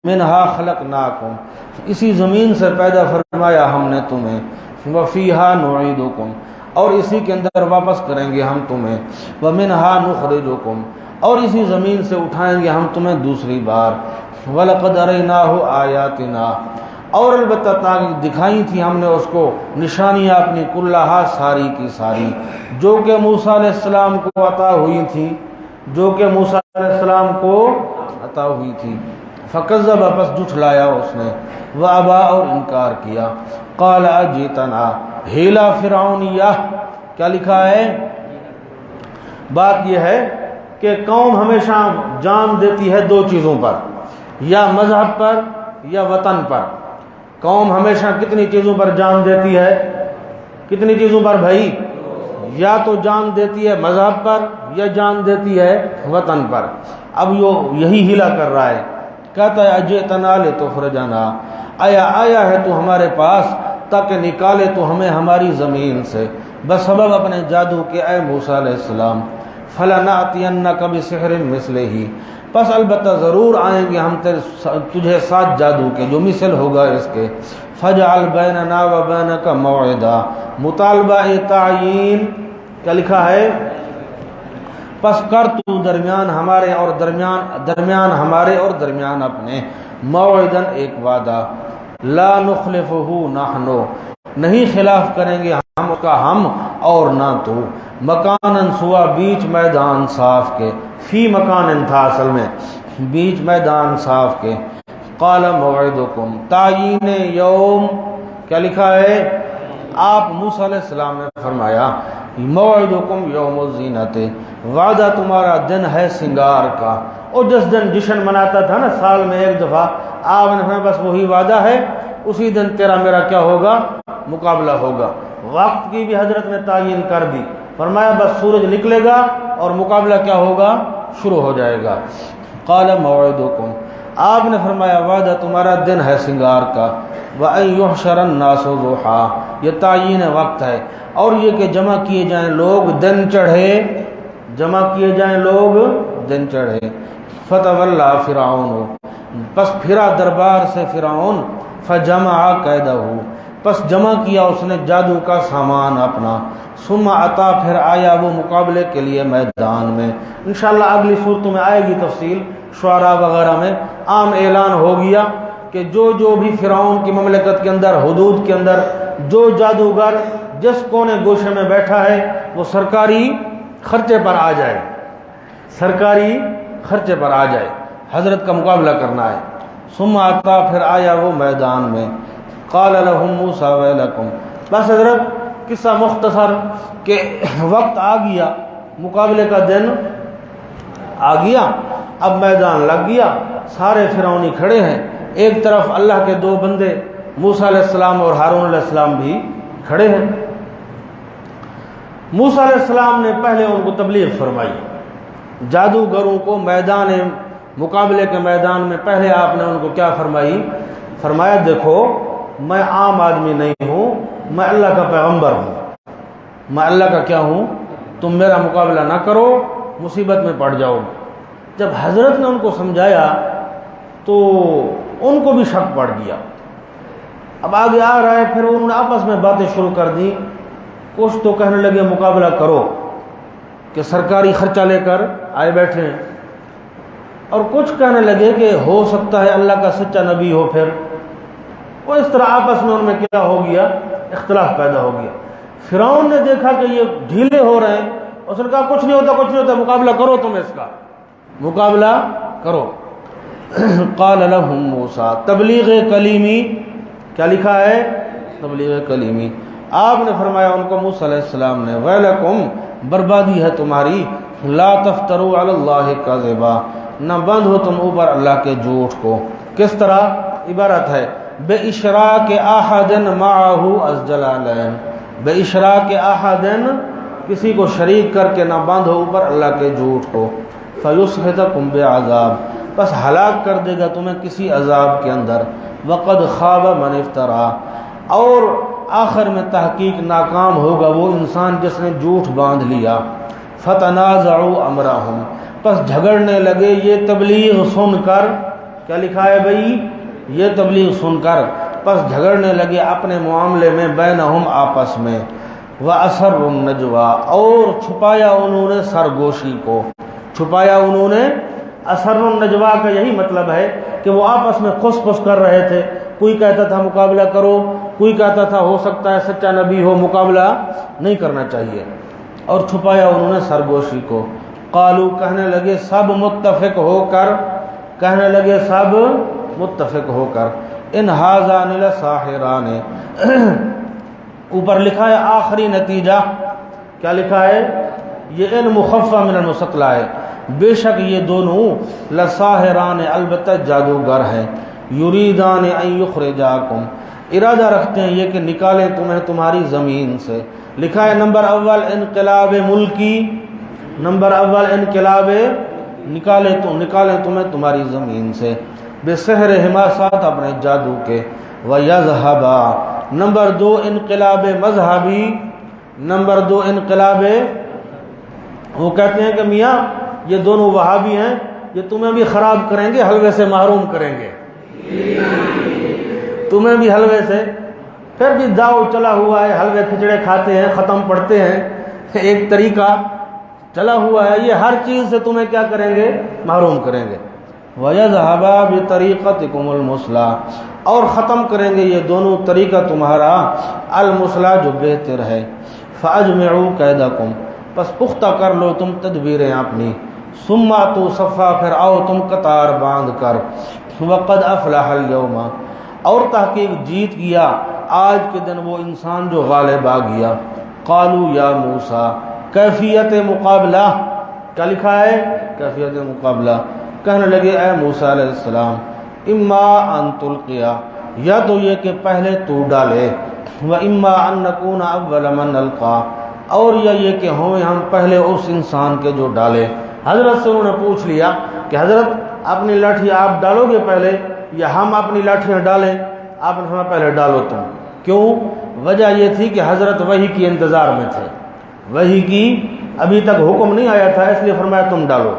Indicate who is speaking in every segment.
Speaker 1: منہا خلقناکم، اسی زمین سے پیدا فرمایا ہم نے تمہیں، وفیہا نعیدکم، اور اسی کے اندر واپس کریں گے ہم تمہیں، ومنہا نخرجکم، اور اسی زمین سے اٹھائیں گے ہم تمہیں دوسری بار، وَلَقَدْ أَرَيْنَاهُ آیَاتِنَا، اور البتہ تاکہ دکھائی تھی ہم نے اس کو نشانیاں اپنی کلہا ساری کی ساری، جو کہ موسیٰ علیہ السلام کو عطا ہوئی تھی، جو کہ موسیٰ علیہ السلام کو عطا ہوئی تھی، فکذب، پس جھٹلایا اس نے، وابا، اور انکار کیا، قال اجیتنا، ہیلا فرعونیہ، کیا لکھا ہے؟ بات یہ ہے کہ قوم ہمیشہ جان دیتی ہے دو چیزوں پر، یا مذہب پر یا وطن پر۔ قوم ہمیشہ کتنی چیزوں پر جان دیتی ہے؟ کتنی چیزوں پر بھائی؟ یا تو جان دیتی ہے مذہب پر یا جان دیتی ہے وطن پر۔ اب یہی ہیلا کر رہا ہے، کہتا ہے اجئتنا لتخرجنا، آیا ہے تو ہمارے پاس تاکہ نکالے تو ہمیں ہماری زمین سے، بسبب اپنے جادو کے اے موسیٰ علیہ السلام، فلنأتینک بسحر مثلہ، پس البتہ ضرور آئیں گے ہم تجھے ساتھ جادو کے جو مثل ہوگا اس کے، فجعل بیننا وبینک موعدا، مطالبہ تعیین، کیا لکھا ہے؟ پس کر تو درمیان ہمارے اور درمیان اپنے، موعدن، ایک وعدہ، لا نخلفہ نحن، نہیں خلاف کریں گے ہم اس کا، ہم اور نہ تو، مکانن سوا، بیچ میدان صاف کے، فی مکان تھا اصل میں، بیچ میدان صاف کے، قال موعدکم، تعیین یوم، کیا لکھا ہے؟ آپ موسیٰ علیہ السلام نے فرمایا موعدکم یوم الزینت، وعدہ تمہارا دن ہے سنگار کا، اور جس دن جشن مناتا تھا نا سال میں ایک دفعہ، آپ نے فرمایا بس وہی وعدہ ہے، اسی دن تیرا میرا کیا ہوگا؟ مقابلہ ہوگا۔ وقت کی بھی حضرت نے تعیین کر دی، فرمایا بس سورج نکلے گا اور مقابلہ کیا ہوگا؟ شروع ہو جائے گا۔ قال موعدکم، آپ نے فرمایا وعدہ تمہارا دن ہے سنگار کا، وَأَن يُحْشَرَ النَّاسُ ضُحًى، یہ تعیین وقت ہے، اور یہ کہ جمع کیے جائیں لوگ دن چڑھے، جمع کیے جائیں لوگ دن چڑھے، فَتَوَلَّى فِرْعَوْنُ، پس پھرا دربار سے فرعون، فَجَمَعَ كَيْدَهُ، پس جمع کیا اس نے جادو کا سامان اپنا، ثم عطا، پھر آیا وہ مقابلے کے لیے میدان میں۔ انشاءاللہ اگلی صورتوں میں آئے گی تفصیل، شعراء وغیرہ میں عام اعلان ہو گیا کہ جو بھی فرعون کی مملکت کے اندر، حدود کے اندر جو جادوگر جس کونے گوشے میں بیٹھا ہے وہ سرکاری خرچے پر آ جائے، سرکاری خرچے پر آ جائے، حضرت کا مقابلہ کرنا ہے۔ ثم عطا، پھر آیا وہ میدان میں، قال لهم موسیٰ ویلکم، بس حضرت قصہ مختصر کہ وقت آ گیا، مقابلے کا دن آ گیا، اب میدان لگ گیا، سارے فرعونی کھڑے ہیں، ایک طرف اللہ کے دو بندے موسیٰ علیہ السلام اور ہارون علیہ السلام بھی کھڑے ہیں۔ موسیٰ علیہ السلام نے پہلے ان کو تبلیغ فرمائی، جادوگروں کو میدان مقابلے کے میدان میں پہلے آپ نے ان کو کیا فرمائی؟ فرمایا دیکھو میں عام آدمی نہیں ہوں، میں اللہ کا پیغمبر ہوں، میں اللہ کا کیا ہوں، تم میرا مقابلہ نہ کرو، مصیبت میں پڑ جاؤ۔ جب حضرت نے ان کو سمجھایا تو ان کو بھی شک پڑ گیا، اب آگے آ رہا ہے، پھر انہوں نے آپس میں باتیں شروع کر دی، کچھ تو کہنے لگے مقابلہ کرو کہ سرکاری خرچہ لے کر آئے بیٹھے ہیں، اور کچھ کہنے لگے کہ ہو سکتا ہے اللہ کا سچا نبی ہو، پھر وہ اس طرح آپس میں ان میں کیا ہو گیا؟ اختلاف پیدا ہو گیا۔ فرعون نے دیکھا کہ یہ ڈھیلے ہو رہے ہیں، اس نے کہا کچھ نہیں ہوتا، کچھ نہیں ہوتا، مقابلہ کرو، تم اس کا مقابلہ کرو۔ قال لهم موسیٰ، تبلیغ کلیمی، کیا لکھا ہے؟ تبلیغ کلیمی، آپ نے فرمایا ان کو موسیٰ علیہ السلام نے، ویلکم، بربادی ہے تمہاری، لا تفتروا علی اللہ کذبا، نہ بندھو تم اوپر اللہ کے جھوٹ کو۔ کس طرح؟ عبارت ہے بے اشراک احد معہ الجلالین، بے اشراک احد، کسی کو شریک کر کے نہ باندھو اوپر اللہ کے جھوٹ کو، فیسحتکم بعذاب، بس ہلاک کر دے گا تمہیں کسی عذاب کے اندر، وقد خاب من افترا، اور آخر میں تحقیق ناکام ہوگا وہ انسان جس نے جھوٹ باندھ لیا۔ فتنازعوا امرہم، پس جھگڑنے لگے یہ تبلیغ سن کر، کیا لکھا ہے بھائی؟ یہ تبلیغ سن کر پس جھگڑنے لگے اپنے معاملے میں بینہم آپس میں، وَأَسَرُّ النَّجْوَىٰ اور چھپایا انہوں نے سرگوشی کو، چھپایا انہوں نے۔ اثر النجوا کا یہی مطلب ہے کہ وہ آپس میں خس پس کر رہے تھے، کوئی کہتا تھا مقابلہ کرو، کوئی کہتا تھا ہو سکتا ہے سچا نبی ہو، مقابلہ نہیں کرنا چاہیے، اور چھپایا انہوں نے سرگوشی کو۔ قالو کہنے لگے سب متفق ہو کر، کہنے لگے سب متفق ہو کر، ان ھذان لساحران، اوپر لکھا ہے آخری نتیجہ، کیا لکھا ہے؟ یہ ان مخفف من المثقلہ ہے، بے شک یہ دونوں لساحران البتہ جادوگر ہیں، یریدان ان یخرجاکم ارادہ رکھتے ہیں یہ کہ نکالیں تمہیں تمہاری زمین سے۔ لکھا ہے نمبر اول انقلاب ملکی، نمبر اول انقلاب نکالیں تمہیں تمہاری زمین سے، بسحرہما ساتھ اپنے جادو کے، ویذھبا نمبر دو انقلاب مذہبی، نمبر دو انقلاب، وہ کہتے ہیں کہ میاں یہ دونوں وہابی ہیں، یہ تمہیں بھی خراب کریں گے، حلوے سے محروم کریں گے، تمہیں بھی حلوے سے، پھر بھی داؤ چلا ہوا ہے، حلوے کھچڑے کھاتے ہیں، ختم پڑھتے ہیں، ایک طریقہ چلا ہوا ہے، یہ ہر چیز سے تمہیں کیا کریں گے؟ محروم کریں گے۔ وَيَذْهَبَا بِطَرِيقَتِكُمُ الْمُثْلَىٰ اور ختم کریں گے یہ دونوں طریقہ تمہارا المثلیٰ جو بہتر ہے۔ فَأَجْمِعُوا كَيْدَكُمْ پس پختہ کر لو تم تدبیریں اپنی، ثم تو صفا پھر آؤ تم قطار باندھ کر، وَقَدْ أَفْلَحَ الْيَوْمَ اور تحقیق جیت گیا آج کے دن وہ انسان جو غالب آ گیا۔ قالوا یا موسیٰ کیفیت مقابلہ، کیا لکھا ہے؟ کیفیت مقابلہ، کہنے لگے اے موسیٰ علیہ السلام اما ان تلقیا یا تو یہ کہ پہلے تو ڈالے، و اما ان نکون اول من القا اور یا یہ کہ ہوں ہم پہلے اس انسان کے جو ڈالے۔ حضرت سے انہوں نے پوچھ لیا کہ حضرت اپنی لاٹھی آپ ڈالو گے پہلے یا ہم اپنی لاٹھیاں ڈالیں؟ آپ نے فرمایا پہلے ڈالو تم۔ کیوں؟ وجہ یہ تھی کہ حضرت وحی کی انتظار میں تھے، وحی کی ابھی تک حکم نہیں آیا تھا، اس لیے فرمایا تم ڈالو۔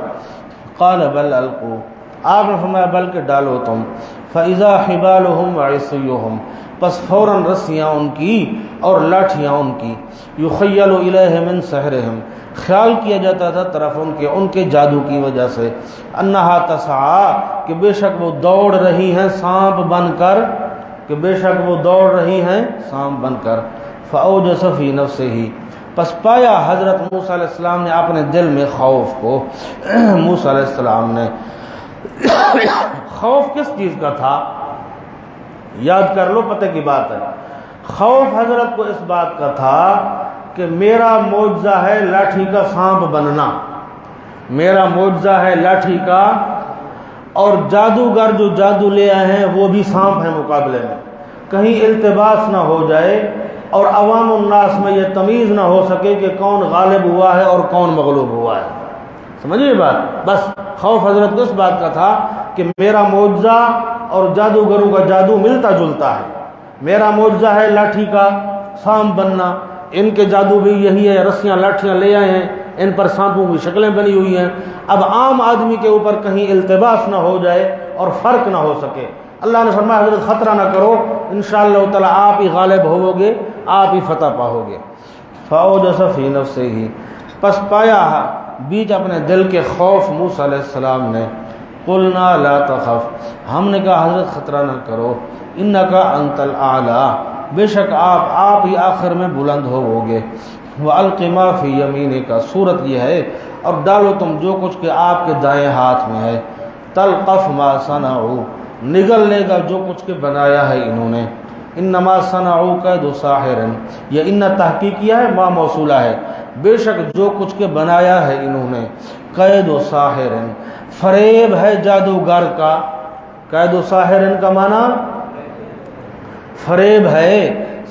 Speaker 1: قال بل القوا آپ نے فرمایا بلکہ ڈالو تم۔ فاذا حبالهم وعصیهم پس فوراً رسیاں ان کی اور لاٹھیاں ان کی، یخیل الیہ من سحرہم خیال کیا جاتا تھا طرف ان کے جادو کی وجہ سے، انہا تسعی کہ بے شک وہ دوڑ رہی ہیں سانپ بن کر، کہ بے شک وہ دوڑ رہی ہیں سانپ بن کر۔ فاوجس فی نفسہ پس پایا حضرت موسیٰ علیہ السلام نے اپنے دل میں خوف کو، موسیٰ علیہ السلام نے خوف کس چیز کا تھا؟ یاد کر لو، پتہ کی بات ہے۔ خوف حضرت کو اس بات کا تھا کہ میرا معجزہ ہے لاٹھی کا سانپ بننا، میرا معجزہ ہے لاٹھی کا، اور جادوگر جو جادو لے آئے ہیں وہ بھی سانپ ہیں مقابلے میں، کہیں التباس نہ ہو جائے اور عوام الناس میں یہ تمیز نہ ہو سکے کہ کون غالب ہوا ہے اور کون مغلوب ہوا ہے۔ سمجھیے بات؟ بس خوف حضرت کو اس بات کا تھا کہ میرا معجزہ اور جادوگروں کا جادو ملتا جلتا ہے، میرا معجزہ ہے لاٹھی کا سانپ بننا، ان کے جادو بھی یہی ہے، رسیاں لاٹھیاں لے آئے ہیں، ان پر سانپوں کی شکلیں بنی ہوئی ہیں، اب عام آدمی کے اوپر کہیں التباس نہ ہو جائے اور فرق نہ ہو سکے۔ اللہ نے فرمایا حضرت خطرہ نہ کرو، انشاءاللہ تعالی آپ ہی غالب ہوو گے، آپ ہی فتح پاؤ گے۔ فاوجس فی نفسہ پس پایا بیچ اپنے دل کے خوف موسیٰ علیہ السلام نے، قلنا لا تخف ہم نے کہا حضرت خطرہ نہ کرو، انک انت الاعلی بے شک آپ ہی آخر میں بلند ہوو گے۔ وَأَلْقِ مَا فِي يَمِينِكَ صورت یہ ہے اور ڈالو تم جو کچھ کہ آپ کے دائیں ہاتھ میں ہے، تلقف ما صنعوا نگل لے گا جو کچھ کہ بنایا ہے انہوں نے، انما صنعوا کید ساحر یہ ان تحقیق کیا ہے ما موصولہ ہے، بے شک جو کچھ کہ بنایا ہے انہوں نے، قید ساحر فریب ہے جادوگر کا، قید ساحر کا معنی فریب ہے،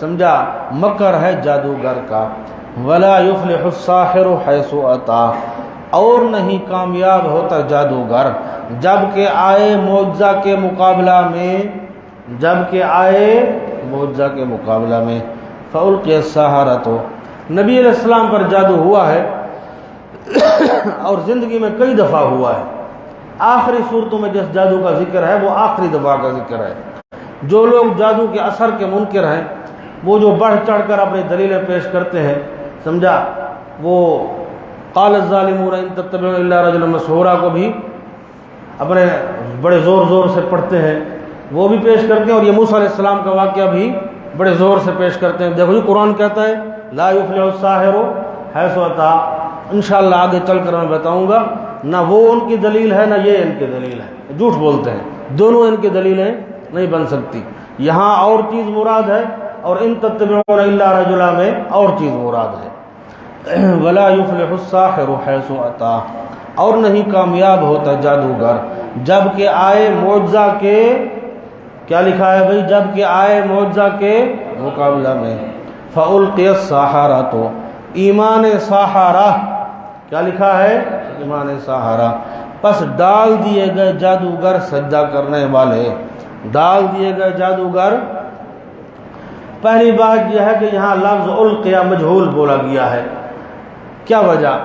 Speaker 1: سمجھا، مکر ہے جادوگر کا۔ ولا یفلح الساحر حیث اتا اور نہیں کامیاب ہوتا جادوگر جب کہ آئے معجزہ کے مقابلہ میں، جب کہ آئے معجزہ کے مقابلہ میں۔ فَأُلْقِيَ السَّحَرَةُ نبی علیہ السلام پر جادو ہوا ہے اور زندگی میں کئی دفعہ ہوا ہے، آخری صورتوں میں جس جادو کا ذکر ہے وہ آخری دفعہ کا ذکر ہے۔ جو لوگ جادو کے اثر کے منکر ہیں، وہ جو بڑھ چڑھ کر اپنی دلیلیں پیش کرتے ہیں، سمجھا، وہ قال الظالمون ان تتبعون الا رجلا مسحورا کو بھی اپنے بڑے زور زور سے پڑھتے ہیں، وہ بھی پیش کرتے ہیں، اور یہ موسیٰ علیہ السلام کا واقعہ بھی بڑے زور سے پیش کرتے ہیں۔ دیکھو جی قرآن کہتا ہے لا یفلح الساحر حیث اتی، انشاءاللہ آگے چل کر میں بتاؤں گا، نہ وہ ان کی دلیل ہے نہ یہ ان کی دلیل ہے، جھوٹ بولتے ہیں، دونوں ان کی دلیلیں نہیں بن سکتی۔ یہاں اور چیز مراد ہے اور ان تتبعون الا رجلا میں اور چیز مراد ہے۔ ولا یفلح الساحر حیث اتی، اور نہیں کامیاب ہوتا جادوگر جب کہ آئے معجزہ کے، کیا لکھا ہے بھائی، جب کہ آئے معجزہ کے مقابلہ میں۔ فَأُلْقِيَ السَّحَرَةُ، ایمان ساحرہ، کیا لکھا ہے، ایمان ساحرہ، پس ڈال دیے گئے جادوگر سجدہ کرنے والے، ڈال دیے گئے جادوگر۔ پہلی بات یہ ہے کہ یہاں لفظ القیا مجہول بولا گیا ہے، کیا وجہ؟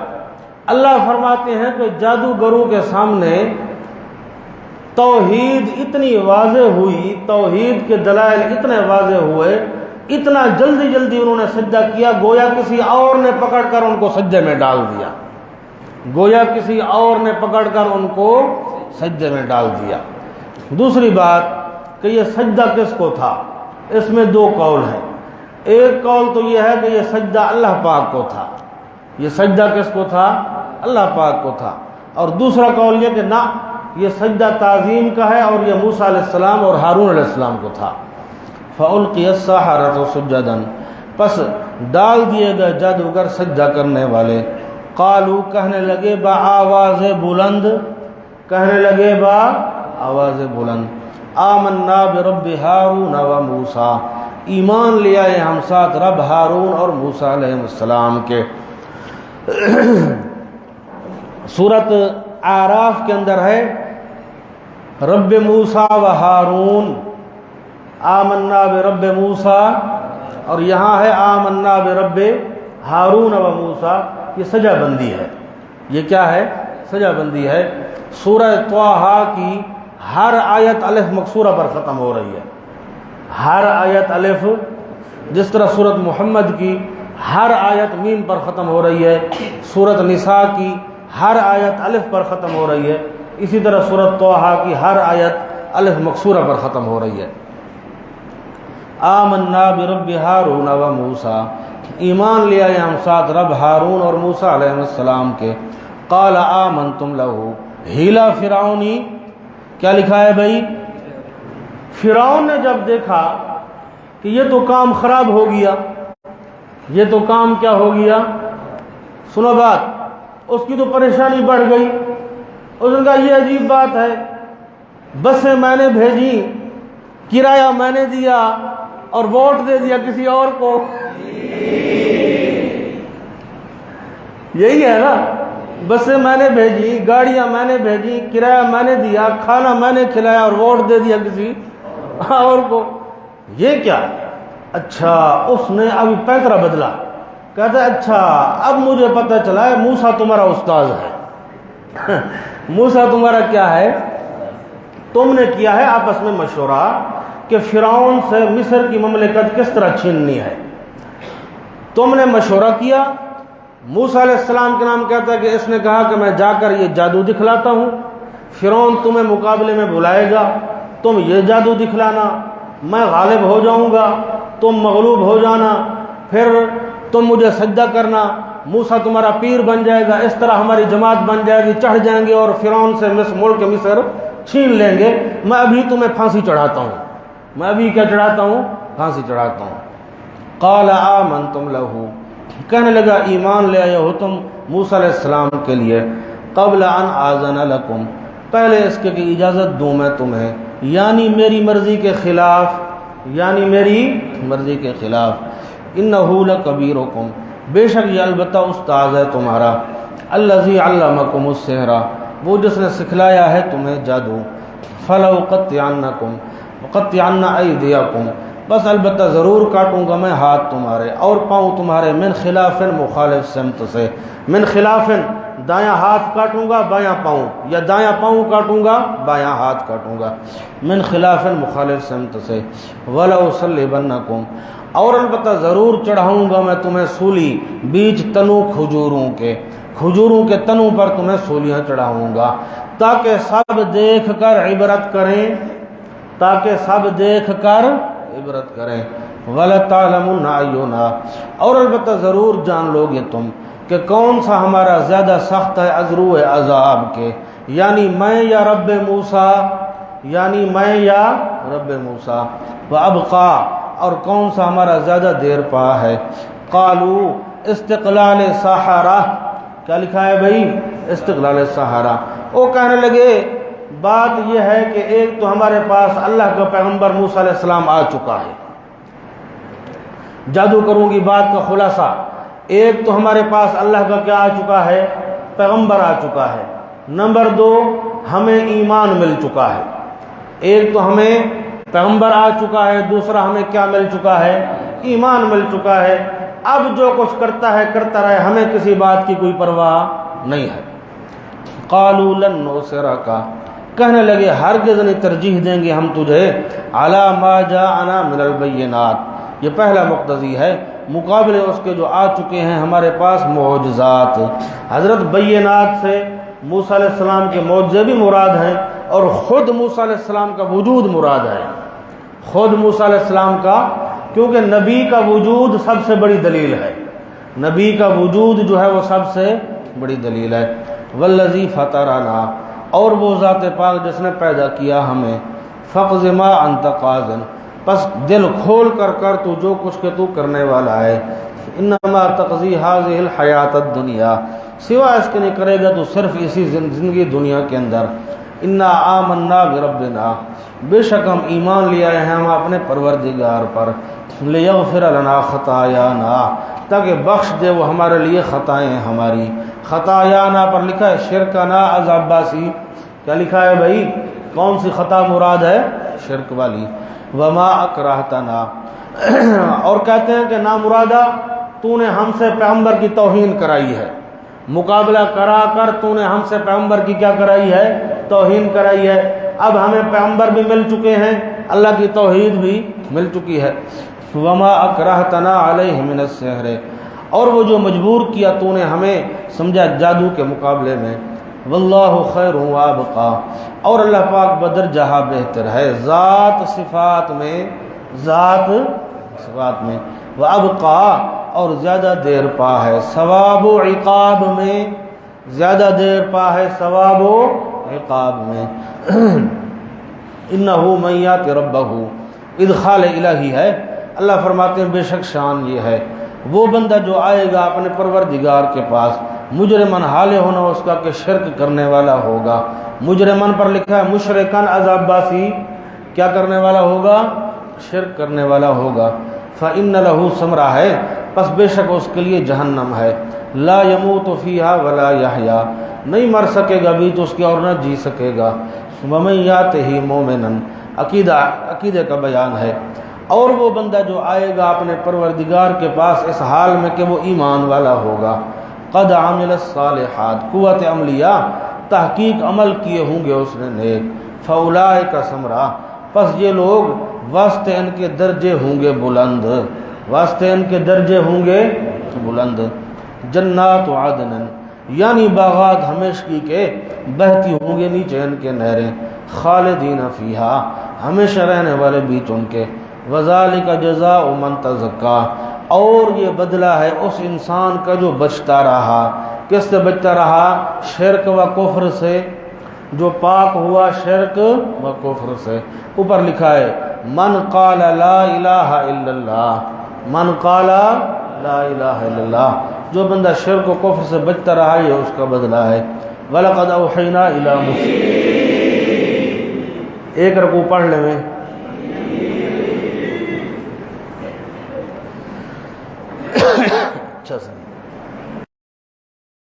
Speaker 1: اللہ فرماتے ہیں کہ جادوگروں کے سامنے توحید اتنی واضح ہوئی، توحید کے دلائل اتنے واضح ہوئے، اتنا جلدی جلدی انہوں نے سجدہ کیا، گویا کسی اور نے پکڑ کر ان کو سجدے میں ڈال دیا، گویا کسی اور نے پکڑ کر ان کو سجدے میں ڈال دیا۔ دوسری بات کہ یہ سجدہ کس کو تھا، اس میں دو قول ہیں۔ ایک قول تو یہ ہے کہ یہ سجدہ اللہ پاک کو تھا، یہ سجدہ کس کو تھا، اللہ پاک کو تھا، اور دوسرا قول یہ کہ نہ، یہ سجدہ تعظیم کا ہے اور یہ موسیٰ علیہ السلام اور ہارون علیہ السلام کو تھا۔ فَأُلْقِيَ السَّحَرَةُ سُجَّدًا، پس ڈال دیے گئے جادوگر سجدہ کرنے والے۔ قالوا، کہنے لگے با آواز بلند، کہنے لگے با آواز بلند، آمنا برب ہارون و موسیٰ، ایمان لے آئے ہم ساتھ رب ہارون اور موسیٰ علیہ السلام کے۔ سورۃ اعراف کے اندر ہے رب موسیٰ و ہارون، آمنا برب موسیٰ، اور یہاں ہے آمنا برب ہارون و موسیٰ۔ یہ سجا بندی ہے، یہ کیا ہے، سجا بندی ہے۔ سورہ طٰہٰ کی ہر آیت الف مکسورہ پر ختم ہو رہی ہے، ہر آیت الف، جس طرح سورۃ محمد کی ہر آیت میم پر ختم ہو رہی ہے، سورۃ نساء کی ہر آیت الف پر ختم ہو رہی ہے، اسی طرح سورۃ طٰہٰ کی ہر آیت الف مکسورہ پر ختم ہو رہی ہے۔ آمنا برب ہارون و موسیٰ، ایمان لے آئے ہم ساتھ رب ہارون اور موسیٰ علیہ السلام کے۔ قال آمنتم لہ، ہیلا فرعونی، کیا لکھا ہے بھائی، فرعون نے جب دیکھا کہ یہ تو کام خراب ہو گیا، یہ تو کام کیا ہو گیا، سنو بات، اس کی تو پریشانی بڑھ گئی، اس نے کہا یہ عجیب بات ہے، بسیں میں نے بھیجی، کرایہ میں نے دیا اور ووٹ دے دیا کسی اور کو، یہی ہے نا، بسیں میں نے بھیجی، گاڑیاں میں نے بھیجی، کرایہ میں نے دیا، کھانا میں نے کھلایا اور ووٹ دے دیا کسی اور کو، یہ کیا؟ اچھا، اس نے ابھی پیکرا بدلا، کہتا ہے اچھا اب مجھے پتہ چلا ہے موسیٰ تمہارا استاذ ہے، موسیٰ تمہارا کیا ہے، تم نے کیا ہے آپس میں مشورہ کہ فرعون سے مصر کی مملکت کس طرح چھیننی ہے، تم نے مشورہ کیا۔ موسیٰ علیہ السلام کے نام کہتا ہے کہ اس نے کہا کہ میں جا کر یہ جادو دکھلاتا ہوں، فرعون تمہیں مقابلے میں بلائے گا، تم یہ جادو دکھلانا، میں غالب ہو جاؤں گا، تم مغلوب ہو جانا، پھر تم مجھے سجدہ کرنا، موسیٰ تمہارا پیر بن جائے گا، اس طرح ہماری جماعت بن جائے گی، چڑھ جائیں گے اور فرعون سے ملک مصر چھین لیں گے، میں ابھی تمہیں پھانسی چڑھاتا ہوں، میں ابھی کیا چڑھاتا ہوں، پھانسی چڑھاتا ہوں۔ قال آمنتم لہ، کہنے لگا ایمان لے آئے ہو تم موسیٰ علیہ السلام کے لیے، قبل ان آذن لکم، پہلے اس کے کہ اجازت دوں میں تمہیں، یعنی میری مرضی کے خلاف، یعنی میری مرضی کے خلاف، انہ لکبیرکم، بے شک یہ البتہ استاذ ہے تمہارا، الذی علمکم السحر، وہ جس نے سکھلایا ہے تمہیں جادو، فلأقطعنکم وقطعن ایدیکم، بس البتہ ضرور کاٹوں گا میں ہاتھ تمہارے اور پاؤں تمہارے، من خلاف، مخالف سمت سے، من خلاف دایاں ہاتھ کاٹوں گا بایاں پاؤں، یا دایاں پاؤں کاٹوں گا بایاں ہاتھ کاٹوں گا، من خلاف مخالف سمت سے، وَلَأُصَلِّبَنَّكُمْ، اور البتہ ضرور چڑھاؤں گا میں تمہیں سولی بیچ تنوں کھجوروں کے تنوں پر تمہیں سولیاں چڑھاؤں گا، تاکہ سب دیکھ کر عبرت کریں، وَلَتَعْلَمُنَّ أَيُّنَا، اور البتہ ضرور جان لو گے تم کہ کون سا ہمارا زیادہ سخت ہے عذرو عذاب کے، یعنی میں یا رب موسیٰ، وَأَبْقَى، اور کون سا ہمارا زیادہ دیر پا ہے۔ قالوا استقلال سحرہ، کیا لکھا ہے بھائی؟ استقلال سحرہ۔ وہ کہنے لگے بات یہ ہے کہ ایک تو ہمارے پاس اللہ کا پیغمبر موسیٰ علیہ السلام آ چکا ہے، جادو کروں گی بات کا خلاصہ، ایک تو ہمارے پاس اللہ کا کیا آ چکا ہے؟ پیغمبر آ چکا ہے، نمبر دو ہمیں ایمان مل چکا ہے، ایک تو ہمیں پیغمبر آ چکا ہے، دوسرا ہمیں کیا مل چکا ہے؟ ایمان مل چکا ہے، اب جو کچھ کرتا ہے کرتا رہے، ہمیں کسی بات کی کوئی پرواہ نہیں ہے۔ قالوا لن نؤثرک، کہنے لگے ہرگز نہیں ترجیح دیں گے ہم تجھے، علی ما جاءنا من البینات، یہ پہلا مقتضی ہے مقابلے اس کے جو آ چکے ہیں ہمارے پاس معجزات۔ حضرت بینات سے موسیٰ علیہ السلام کے معجزے بھی مراد ہیں، اور خود موسیٰ علیہ السلام کا وجود مراد ہے، خود موسیٰ علیہ السلام کا، کیونکہ نبی کا وجود سب سے بڑی دلیل ہے، نبی کا وجود جو ہے وہ سب سے بڑی دلیل ہے۔ والذی فطرنا، اور وہ ذات پاک جس نے پیدا کیا ہمیں، فقض ما انت قاضٍ، پس دل کھول کر تو جو کچھ کہ تو کرنے والا ہے، انما تقضی هذه الحیات الدنیا، سوا اس کے نہیں کرے گا تو صرف اسی زندگی دنیا کے اندر۔ انا آمنا بربنا، بے شک ہم ایمان لے آئے ہیں ہم اپنے پروردگار پر، لیغفر لنا خطایانا، تاکہ بخش دے وہ ہمارے لیے خطائیں ہماری۔ خطایانا پر لکھا ہے شرکنا از عباسی، کیا لکھا ہے بھائی؟ کون سی خطا مراد ہے؟ شرک والی۔ وما اکرہتنا، اور کہتے ہیں کہ نامرادہ تو نے ہم سے پیغمبر کی توہین کرائی ہے، مقابلہ کرا کر تو نے ہم سے پیغمبر کی کیا کرائی ہے؟ توہین کرائی ہے، اب ہمیں پیغمبر بھی مل چکے ہیں، اللہ کی توحید بھی مل چکی ہے۔ وما اکرہتنا علیہ من السحر، اور وہ جو مجبور کیا تو نے ہمیں سمجھا جادو کے مقابلے میں۔ واللہ خیر وابقا، اور اللہ پاک بدر جہاں بہتر ہے ذات صفات میں، وابقا، اور زیادہ دیر پا ہے ثواب و عقاب میں، زیادہ دیر پا ہے ثواب و عقاب میں۔ انہو من یات ربہ، ادخال الہی ہے، اللہ فرماتے ہیں بے شک شان یہ ہے وہ بندہ جو آئے گا اپنے پروردگار کے پاس، مجرمن حال ہونا اس کا کہ شرک کرنے والا ہوگا، مجرمن پر لکھا ہے مشرکن از عباسی، کیا کرنے والا ہوگا؟ شرک کرنے والا ہوگا۔ فإن لہ ثمرہ ہے، پس بے شک اس کے لیے جہنم ہے، لا یموت فیہا ولا یحیا، نہیں مر سکے گا بھی تو اس کی اور نہ جی سکے گا۔ ومن یاتہ مومنا، عقیدے کا بیان ہے، اور وہ بندہ جو آئے گا اپنے پروردگار کے پاس اس حال میں کہ وہ ایمان والا ہوگا، قد عمل الصالحات، قوت عملیہ، تحقیق عمل کیے ہوں گے اس نے نیک، فاولئک ثمرہ، پس یہ لوگ واسطے ان کے درجے ہوں گے بلند، واسطے ان کے درجے ہوں گے بلند۔ جنات عدن، یعنی باغات ہمیشگی کے، بہتی ہوں گے نیچے ان کے نہریں، خالدین فیہا، ہمیشہ رہنے والے بیچ ان کے۔ وذالک جزاء من تزکا، اور یہ بدلہ ہے اس انسان کا جو بچتا رہا، کس سے بچتا رہا؟ شرک و کفر سے، جو پاک ہوا شرک و کفر سے۔ اوپر لکھا ہے من قال لا الہ الا اللہ، من قال لا الہ الا اللہ، جو بندہ شرک و کفر سے بچتا رہا یہ اس کا بدلہ ہے۔ وَلَقَدْ أَوْحَيْنَا إِلَى مُوسَىٰ، ایک رکوع پڑھ لیں میں۔ اچھا سر